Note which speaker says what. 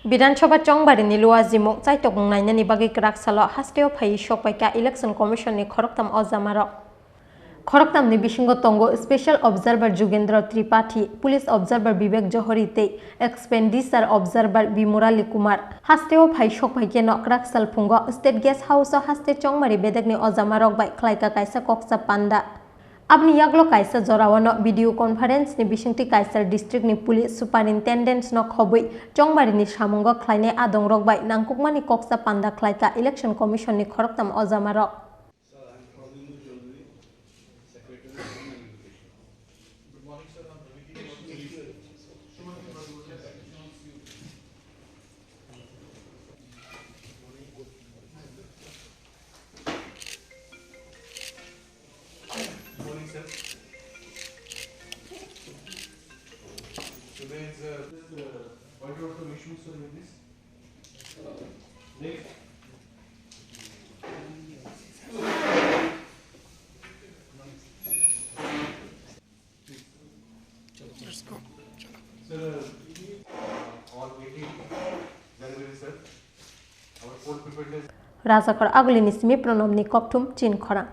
Speaker 1: Bidansabha Chongbarini Luazimuk Chaitok Nainani Bagi Kraksalo Hasteo Phaiwi Sokphaikha Election Commission ni Khoroktham Ojama Khoroktham ni bisingo tongo Special Observer Jugendra Tripathi, Police Observer Bibek Johari tei Expenditure Observer Bimurali Kumar, Hasteo Phaiwi Sokphaikha no Kraksal Phungo State Guest House Haste Chongmari Bedek ni Ojama rok bai Khlaika kaisa koksa panda. Abni yaglo kaisa jorawano video conference ni bisingti kaisa district ni police superintendent no khobui Chongmari ni samungo khlaine adong rok bai nangkukmani koksa panda khlaika election commission ni Khoroktham Ojama rok.
Speaker 2: Morning, sir. Today is what are the issues, sir, with this? Next.
Speaker 3: Let's go.
Speaker 2: Sir, on 18 January, sir, our full preparedness.
Speaker 1: Rajakar Agulini Simi Pronom ni Khoroktham Chini Khorang.